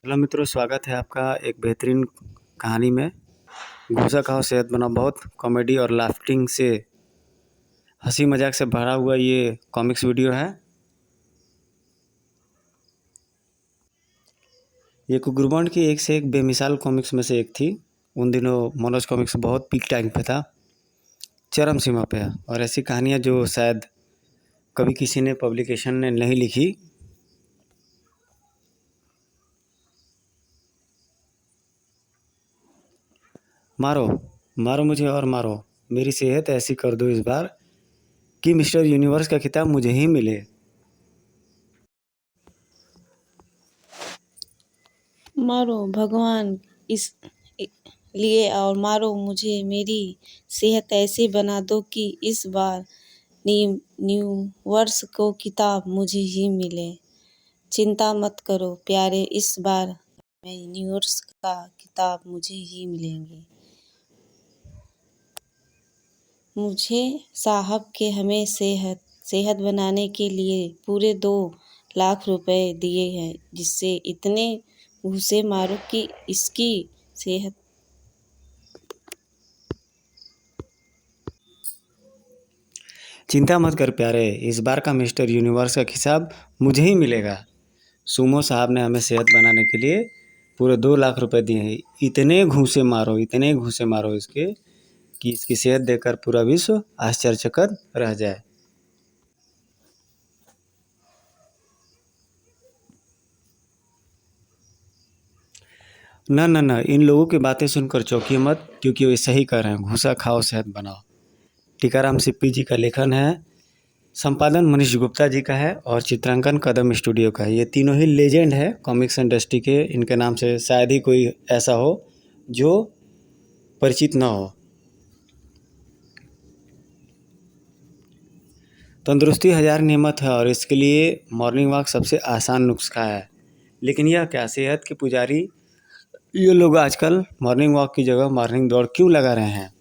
Hello मित्रों, स्वागत है आपका एक बेहतरीन कहानी में। घूसा खाओ सेहत बनाओ। बहुत कॉमेडी और लाफ्टिंग से, हंसी मजाक से भरा हुआ ये कॉमिक्स वीडियो है। ये कुकुरबॉन्ड की एक से एक बेमिसाल कॉमिक्स में से एक थी। उन दिनों मनोज कॉमिक्स बहुत पीक टाइम पे था, चरम सीमा पे है। और ऐसी कहानियाँ जो शायद कभी किसी ने पब्लिकेशन ने नहीं लिखी। मारो मारो मुझे और मारो, मेरी सेहत ऐसी कर दो इस बार कि मिस्टर यूनिवर्स का खिताब मुझे ही मिले। मारो भगवान इस लिए और मारो मुझे, मेरी सेहत ऐसी बना दो कि इस बार न्यू वर्ष को किताब मुझे ही मिले। चिंता मत करो प्यारे, इस बार न्यू वर्ष का किताब मुझे ही मिलेंगे। मुझे साहब के हमें सेहत बनाने के लिए पूरे 2 लाख रुपए दिए हैं, जिससे इतने घूसे मारो कि इसकी सेहत। चिंता मत कर प्यारे, इस बार का मिस्टर यूनिवर्स का हिसाब मुझे ही मिलेगा। सुमो साहब ने हमें सेहत बनाने के लिए पूरे 2 लाख रुपए दिए हैं। इतने घूसे मारो इसके कि इसकी सेहत देखकर पूरा विश्व आश्चर्यचकित रह जाए। न, इन लोगों की बातें सुनकर चौंकिए मत, क्योंकि वे सही कह रहे हैं। घूसा खाओ सेहत बनाओ। टीकाराम सिप्पी जी का लेखन है, संपादन मनीष गुप्ता जी का है और चित्रांकन कदम स्टूडियो का है। ये तीनों ही लेजेंड है कॉमिक्स इंडस्ट्री के। इनके नाम से शायद ही कोई ऐसा हो जो परिचित ना हो। तंदुरुस्ती हज़ार नेमत है और इसके लिए मॉर्निंग वॉक सबसे आसान नुस्खा है। लेकिन यह क्या, सेहत के पुजारी ये लोग आजकल मॉर्निंग वॉक की जगह मॉर्निंग दौड़ क्यों लगा रहे हैं?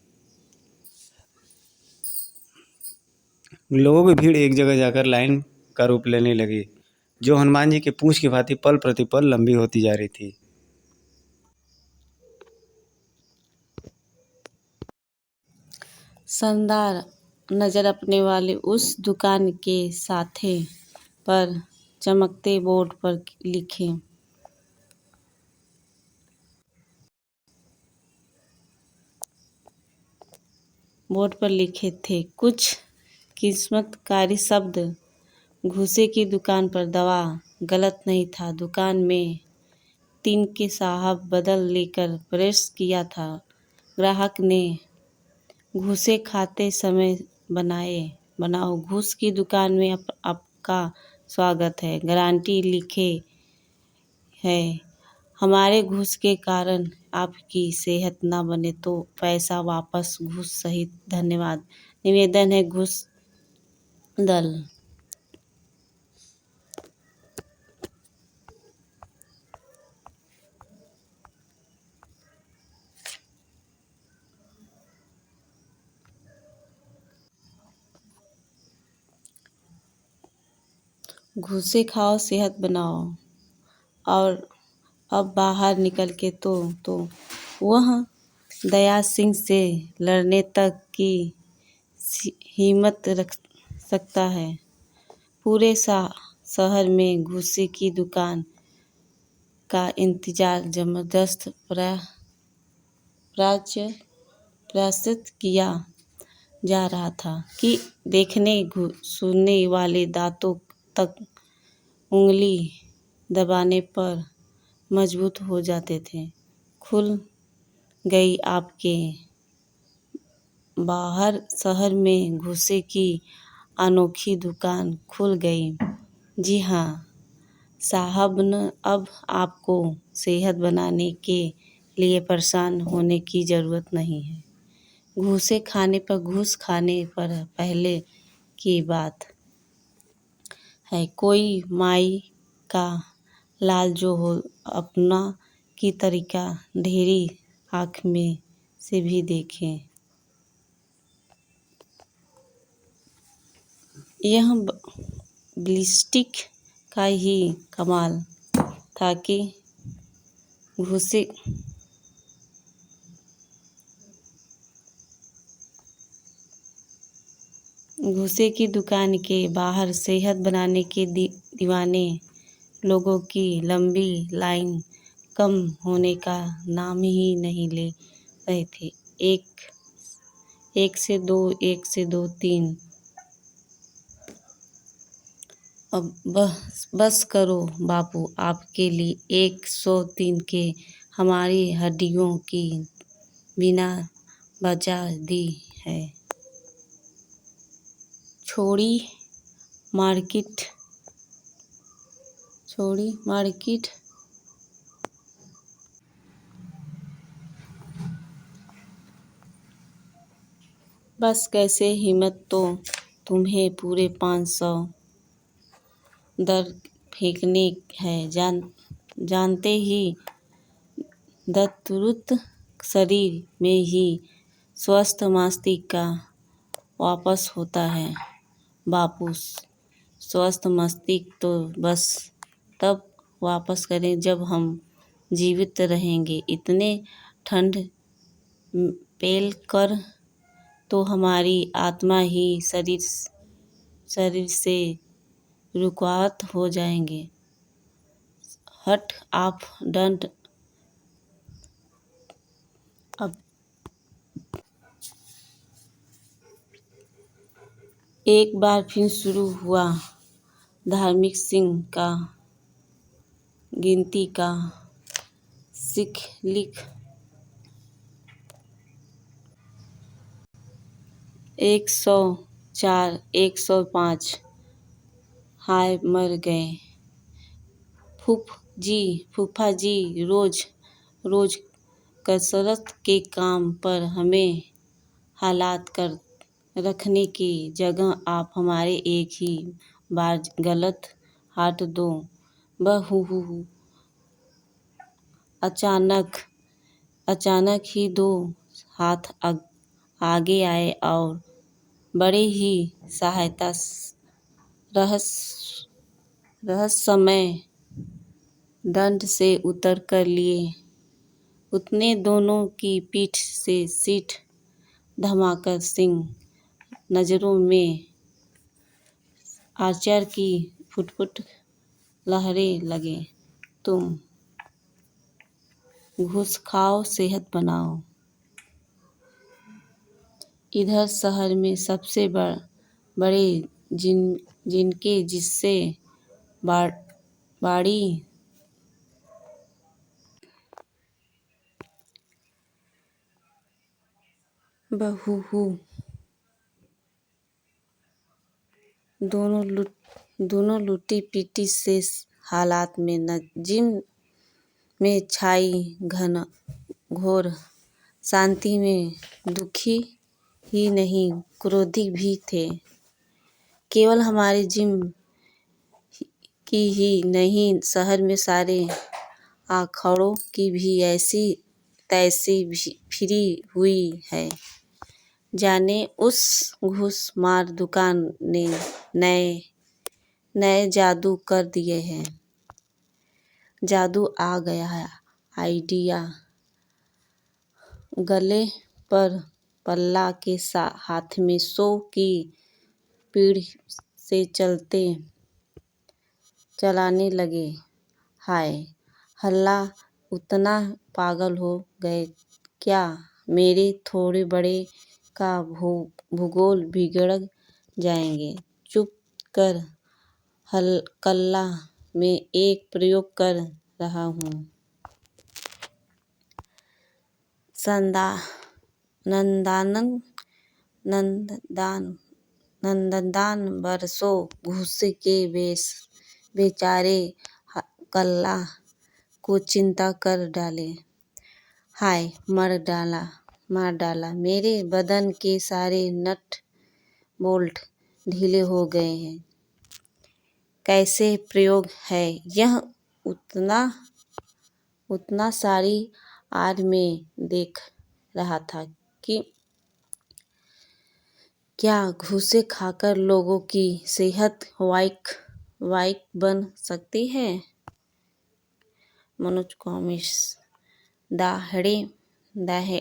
लोगों की भीड़ एक जगह जाकर लाइन का रूप लेने लगी, जो हनुमान जी के पूंछ की भांति पल प्रतिपल लंबी होती जा रही थी। शानदार नज़र अपने वाले उस दुकान के साथे पर चमकते बोर्ड पर लिखे थे कुछ किस्मतकारी शब्द। घूसे की दुकान पर दवा गलत नहीं था। दुकान में 3 के साहब बदल लेकर प्रेस किया था। ग्राहक ने घूसे खाते समय बनाओ। घूस की दुकान में आपका स्वागत है। गारंटी लिखे है, हमारे घूस के कारण आपकी सेहत ना बने तो पैसा वापस, घूस सहित। धन्यवाद। निवेदन है घूस दल। घूसे खाओ सेहत बनाओ। और अब बाहर निकल के तो वह दया सिंह से लड़ने तक की हिम्मत रख सकता है। पूरे शहर में घूसे की दुकान का इंतजार जबरदस्त प्रयासित किया जा रहा था कि देखने सुनने वाले दांतों तक उंगली दबाने पर मजबूत हो जाते थे। खुल गई आपके बाहर शहर में घूसे की अनोखी दुकान खुल गई। जी हाँ साहब, न अब आपको सेहत बनाने के लिए परेशान होने की ज़रूरत नहीं है। घूसे खाने पर, घूस खाने पर पहले की बात है। कोई माई का लाल जो हो अपना की तरीका ढेरी आँख में से भी देखें। यह ब्लिस्टिक का ही कमाल था कि घूसे घूसे की दुकान के बाहर सेहत बनाने के दीवाने लोगों की लंबी लाइन कम होने का नाम ही नहीं ले रहे थे। एक से दो, तीन। अब बस करो बापू, आपके लिए 103 के हमारी हड्डियों की बिना बजा दी है। छोड़ी मार्केट बस कैसे हिम्मत तो तुम्हें पूरे 500 दर फेंकने है। जानते ही दत्तुरुत शरीर में ही स्वस्थ मस्तिष्क वापस होता है बापू। स्वस्थ मस्तिष्क तो बस तब वापस करें जब हम जीवित रहेंगे। इतने ठंड पेल कर तो हमारी आत्मा ही शरीर से रुकावट हो जाएंगे। हट आप डंट। अब एक बार फिर शुरू हुआ धार्मिक सिंह का गिनती का लिख 104, 105। हाय मर गए। फूफा जी रोज कसरत के काम पर हमें हालात कर रखने की जगह आप हमारे एक ही बार गलत हाथ दो बहु अचानक ही दो हाथ आगे आए और बड़े ही सहायता रहस्यमय दंड से उतर कर लिए। उतने दोनों की पीठ से सीट धमाकर सिंह नजरों में आर्चर की फुटफुट लहरें लगे। तुम घूस खाओ, सेहत बनाओ। इधर शहर में सबसे बड़े जिनके जिससे बाड़ी बहू दोनों लूटी पीटी से हालात में न जिम में छाई घोर शांति में दुखी ही नहीं क्रोधी भी थे। केवल हमारे जिम की ही नहीं, शहर में सारे अखाड़ों की भी ऐसी तैसी फिरी हुई है। जाने उस घूस मार दुकान ने नए जादू कर दिए हैं। जादू आ गया है। आइडिया गले पर पल्ला के हाथ में 100 की पीढ़ी से चलाने लगे। हाय हल्ला, उतना पागल हो गए क्या? मेरे थोड़े बड़े का भूगोल बिगड़ जाएंगे। चुप कर, कल्ला मैं एक प्रयोग कर रहा हूँ। नंदनदान बरसों घूस के बेचारे कल्ला को चिंता कर डाले। हाय मार डाला। मेरे बदन के सारे नट बोल्ट ढीले हो गए हैं। कैसे प्रयोग है यह? उतना सारी आज में देख रहा था कि क्या घूसे खाकर लोगों की सेहत वाइक बन सकती है। मनोज कॉमिक्स। दाहड़े दाहे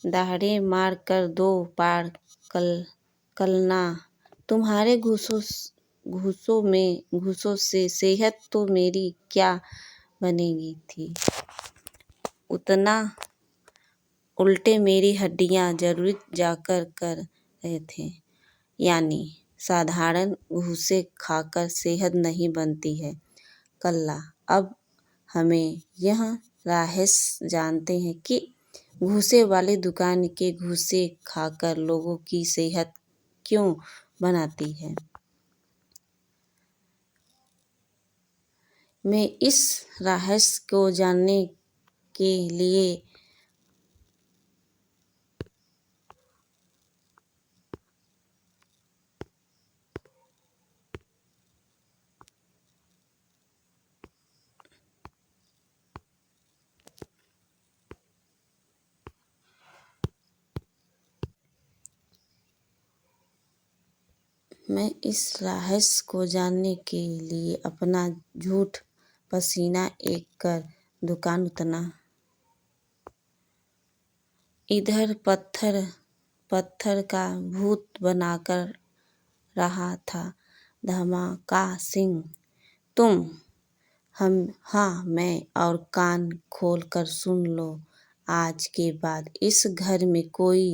दाहड़े मार कर दो पार कलना। तुम्हारे घूसों से सेहत तो मेरी क्या बनेगी थी। उतना उल्टे मेरी हड्डियां जरूरत जाकर कर रहे थे। यानी साधारण घूसे खाकर सेहत नहीं बनती है कल्ला। अब हमें यह रहस्य जानते हैं कि घूसे वाली दुकान के घूसे खाकर लोगों की सेहत क्यों बनाती है। मैं इस रहस्य को जानने के लिए अपना झूठ पसीना एक कर दुकान उतना। इधर पत्थर का भूत बनाकर रहा था धमाका सिंह। तुम हाँ मैं और कान खोल कर सुन लो। आज के बाद इस घर में कोई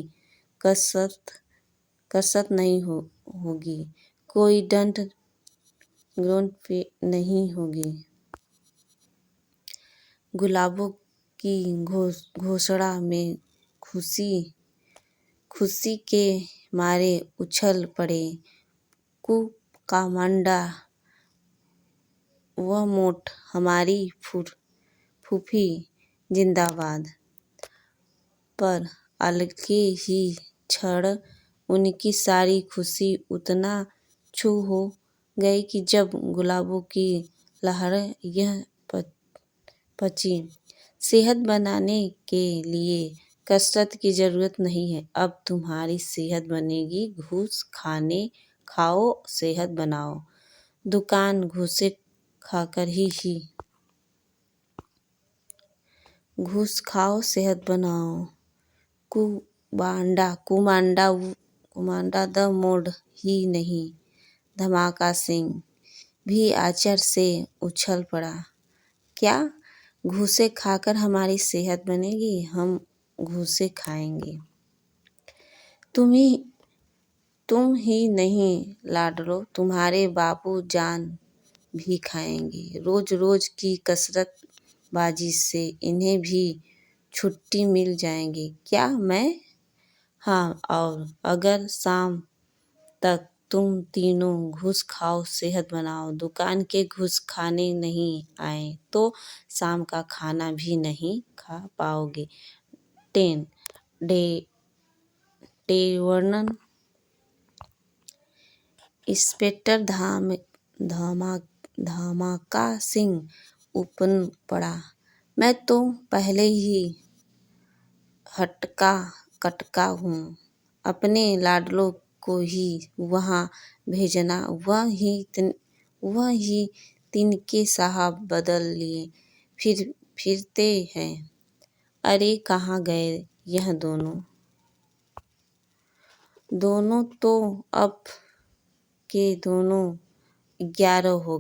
कसरत नहीं होगी, कोई डंड पे नहीं होगी। गुलाबों की घोषणा में खुशी के मारे उछल पड़े कुकामांडा। वह मोट हमारी फूफी जिंदाबाद। पर अलगे ही क्षण उनकी सारी खुशी उतना छू हो गई कि जब गुलाबों की लहरें यह पची। सेहत बनाने के लिए कसरत की जरूरत नहीं है। अब तुम्हारी सेहत बनेगी घूस खाओ सेहत बनाओ। दुकान घूसे खाकर ही घूस खाओ सेहत बनाओ। कुमांडा द मोड़ ही नहीं। धमाका सिंह भी आश्चर्य से उछल पड़ा। क्या घूसे खाकर हमारी सेहत बनेगी? हम घूसे खाएंगे। तुम ही नहीं लाडलो, तुम्हारे बाबू जान भी खाएंगे। रोज रोज की कसरत बाजी से इन्हें भी छुट्टी मिल जाएगी। क्या मैं? हाँ, और अगर शाम तक तुम तीनों घूस खाओ सेहत बनाओ दुकान के घूस खाने नहीं आए तो शाम का खाना भी नहीं खा पाओगे। टेवर्न इंस्पेक्टर धमाका सिंह उपन पड़ा। मैं तो पहले ही कटका हूँ। अपने लाडलों को ही वहाँ भेजना। वह ही तिनके साहब बदल लिए फिरते हैं। अरे कहाँ गए यह दोनों तो अब के दोनों 11 हो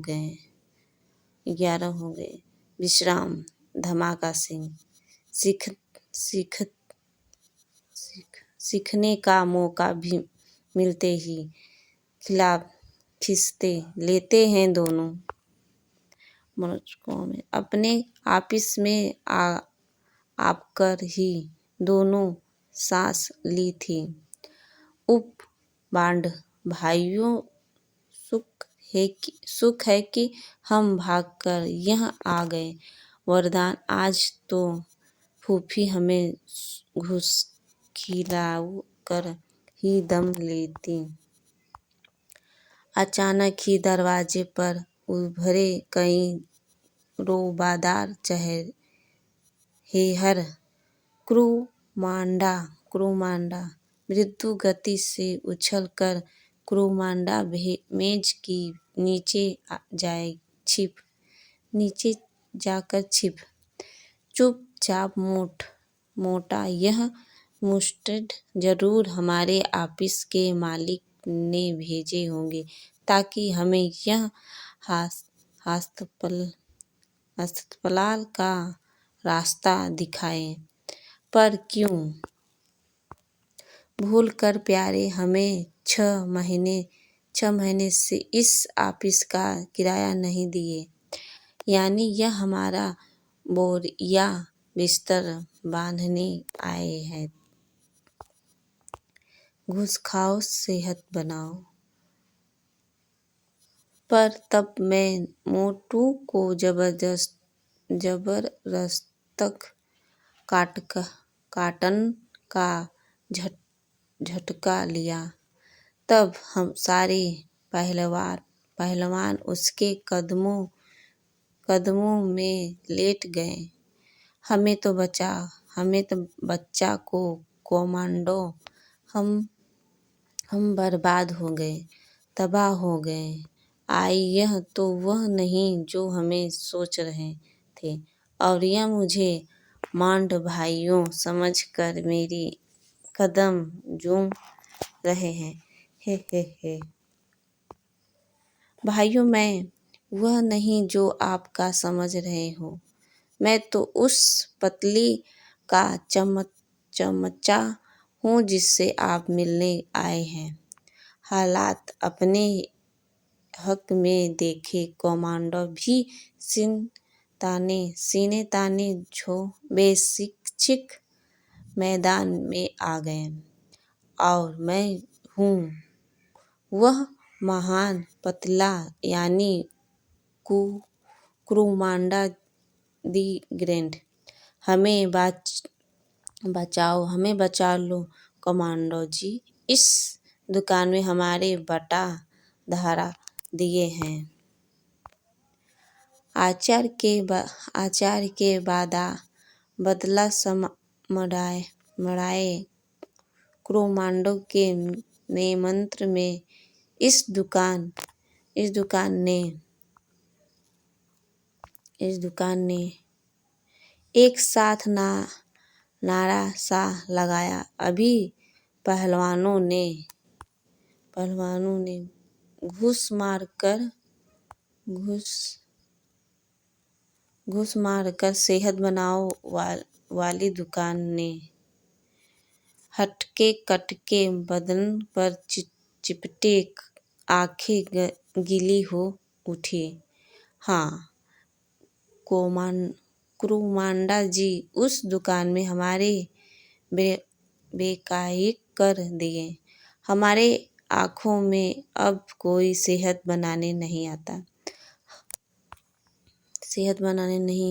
गए। विश्राम धमाका सिंह सीखने का मौका भी मिलते ही खिसते लेते हैं दोनों। अपने ऑफिस में आकर ही दोनों सांस ली थी। उप बांड भाइयों सुख है कि हम भागकर यहाँ आ गए। वरदान आज तो फूफी हमें घूस खिलाऊ कर ही दम लेती। अचानक ही दरवाजे पर उभरे कई रोबादार चेहरे। हेहर क्रूमांडा मृदु गति से उछलकर क्रूमांडा मेज की नीचे जाकर छिप। चुपचाप मोटा यह मुस्टर्ड जरूर हमारे ऑफिस के मालिक ने भेजे होंगे ताकि हमें यह अस्पताल का रास्ता दिखाए। पर क्यों भूल कर प्यारे हमें 6 महीने से इस ऑफिस का किराया नहीं दिए, यानी यह हमारा बोरिया बिस्तर बांधने आए हैं। घूस खाओ सेहत बनाओ। पर तब मैं मोटू को जबरदस्त काटन का झटका लिया। तब हम सारे पहलवान उसके कदमों में लेट गए। हमें तो बच्चा को कमांडो, हम बर्बाद हो गए, तबाह हो गए। आई यह तो वह नहीं जो हमें सोच रहे थे, और यह मुझे मांड भाइयों समझकर मेरी कदम चूम रहे हैं। हे। भाइयों, मैं वह नहीं जो आपका समझ रहे हो। मैं तो उस पतली का चमचा हूँ जिससे आप मिलने आए हैं। हालात अपने हक में देखे कमांडो भी सीने ताने झो बेशिक मैदान में आ गए। और मैं हूँ वह महान पतला यानी क्रूमांडा दी ग्रैंड। हमें बचा लो कमांडो जी। इस दुकान में हमारे बटा धारा दिए हैं। आचार के बदला मड़ाए क्रूमांडो के नेमंत्र में इस दुकान ने एक साथ नारा सा लगाया। अभी पहलवानों ने घूस मारकर सेहत बनाओ वाली दुकान ने हटके कटके बदन पर चिपटे आंखें गीली हो उठी। हाँ क्रूमांडा जी, उस दुकान में हमारे बेकायिक कर दिए। हमारे आँखों में अब कोई सेहत बनाने नहीं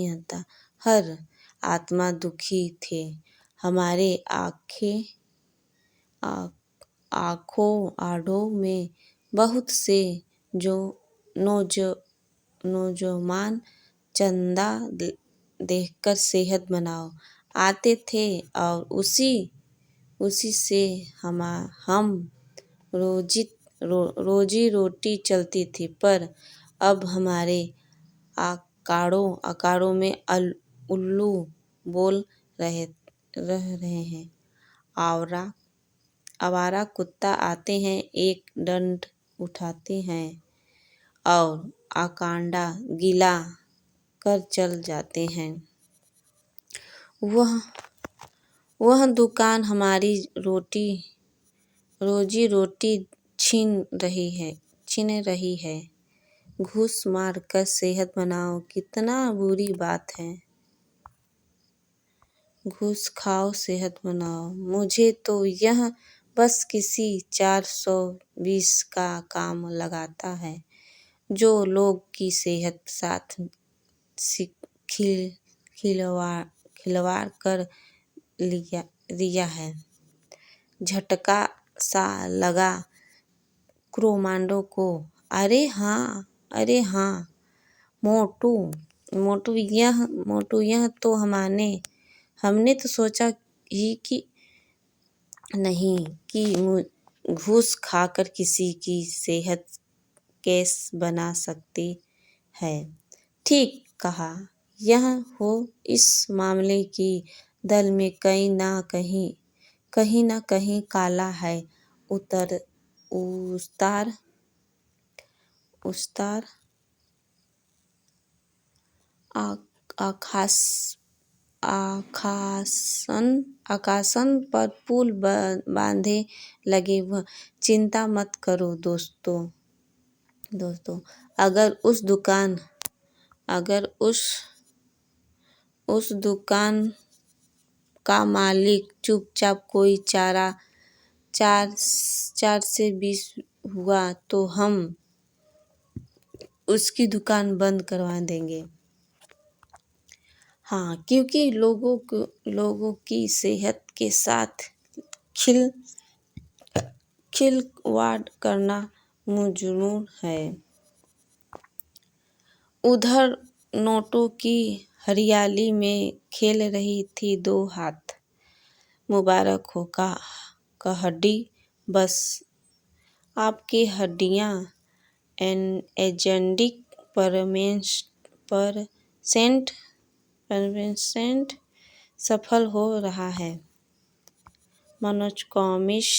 आता। हर आत्मा दुखी थे। हमारे आढ़ों में बहुत से जो नौजवान चंदा देकर सेहत बनाओ आते थे और उसी से हम रोजी रोटी चलती थी। पर अब हमारे अखाड़ों में उल्लू बोल रहे हैं। आवारा कुत्ता आते हैं, एक डंड उठाते हैं और आकांडा गीला कर चल जाते हैं। वह दुकान हमारी रोजी रोटी छीन रही है। घूस मार कर सेहत बनाओ कितना बुरी बात है। घूस खाओ सेहत बनाओ। मुझे तो यह बस किसी 420 का काम लगाता है जो लोग की सेहत साथ खिलवाड़ कर लिया है। झटका सा लगा क्रूमांडो को। अरे हाँ मोटू यह तो हमने तो सोचा ही कि नहीं कि घूस खाकर किसी की सेहत कैसे बना सकती है। ठीक कहा यह हो इस मामले की दल में कहीं ना कहीं काला है उस्तार आकाश आकाशन पर पुल बांधे लगे वह। चिंता मत करो दोस्तों, अगर उस दुकान का मालिक चुपचाप कोई 4 से 20 हुआ तो हम उसकी दुकान बंद करवा देंगे। हाँ, क्योंकि लोगों की सेहत के साथ खिलवाड़ करना मुजरिम है। उधर नोटों की हरियाली में खेल रही थी 2 हाथ। मुबारक हो कहड़ी, बस आपकी हड्डियाँ एजेंडिक परसेंट सफल हो रहा है। मनोजकॉमिश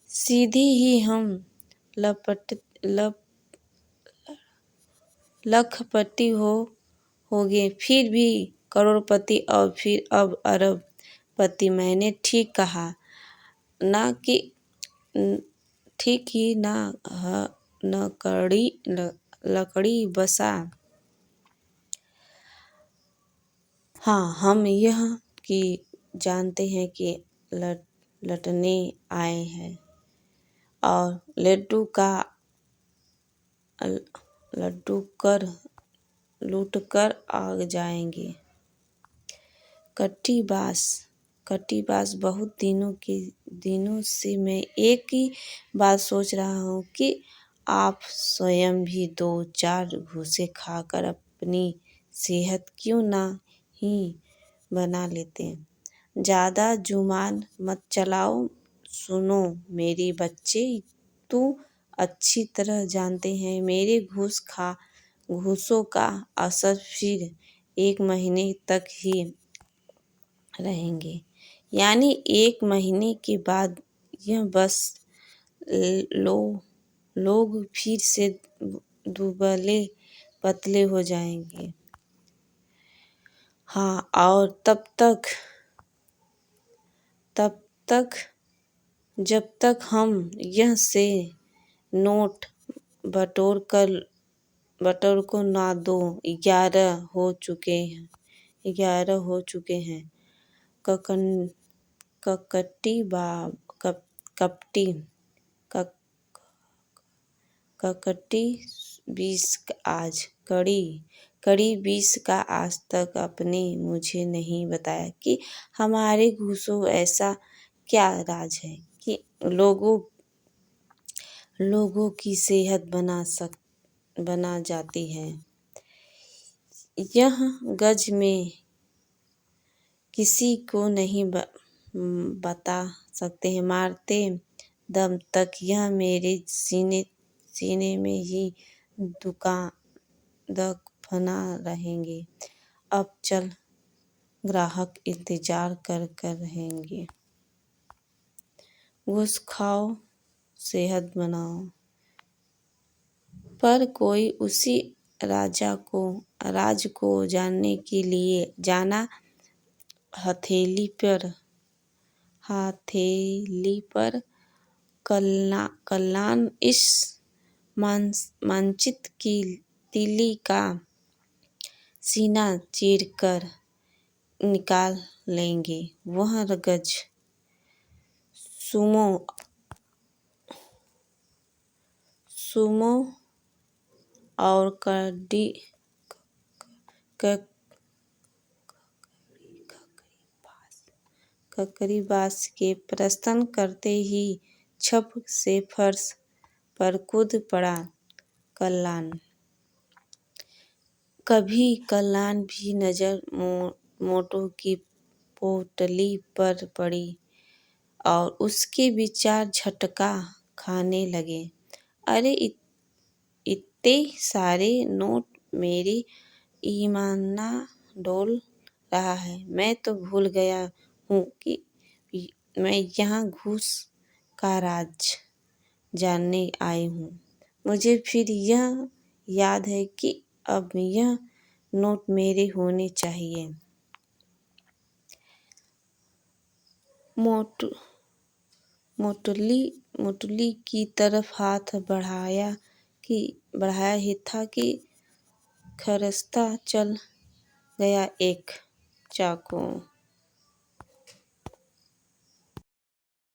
सीधी ही हम लखपति होगे, फिर भी करोड़पति और फिर अब अरबपति। मैंने ठीक कहा ना कि ठीक ही ना लकड़ी बसा। हाँ, हम यह कि जानते हैं कि लौटने आए हैं और लूट कर आ जाएंगे। कट्टी बास बहुत दिनों से मैं एक ही बात सोच रहा हूँ कि आप स्वयं भी 2-4 घूंसे खाकर अपनी सेहत क्यों ना ही बना लेते। ज़्यादा जुबान मत चलाओ। सुनो मेरे बच्चे, तू अच्छी तरह जानते हैं मेरे घूसों का असर फिर 1 महीने तक ही रहेंगे। यानी 1 महीने के बाद यह बस लोग फिर से दुबले पतले हो जाएंगे। हाँ, और तब जब तक हम यह से नोट बटोर को ना दो। 11 हो चुके हैं। ककटी 20 आज कड़ी 20 का आज तक आपने मुझे नहीं बताया कि हमारे घूसों ऐसा क्या राज है कि लोगों की सेहत बना जाती है। यह गज में किसी को नहीं बता सकते हैं। मारते दम तक यह मेरे सीने में ही दफना रहेंगे। अब चल, ग्राहक इंतजार कर रहेंगे। घूस खाओ, सेहत बनाओ। पर कोई उसी राज को जानने के लिए जाना हथेली पर कलान इस मानचित्र की तीली का सीना चीर कर निकाल लेंगे। वह गज सुमो और ककड़ी बास के प्रस्थान करते ही छप से फर्श पर कूद पड़ा कलान। कभी कलान भी नजर मोटों की पोटली पर पड़ी और उसके विचार झटका खाने लगे। अरे इतने सारे नोट मेरे ईमाना डोल रहा है। मैं तो भूल गया हूँ कि मैं यहाँ घूस का राज जानने आई हूँ। मुझे फिर यह याद है कि अब यह नोट मेरे होने चाहिए। मोटली की तरफ हाथ बढ़ाया ही था कि खरस्ता चल गया। एक चाकू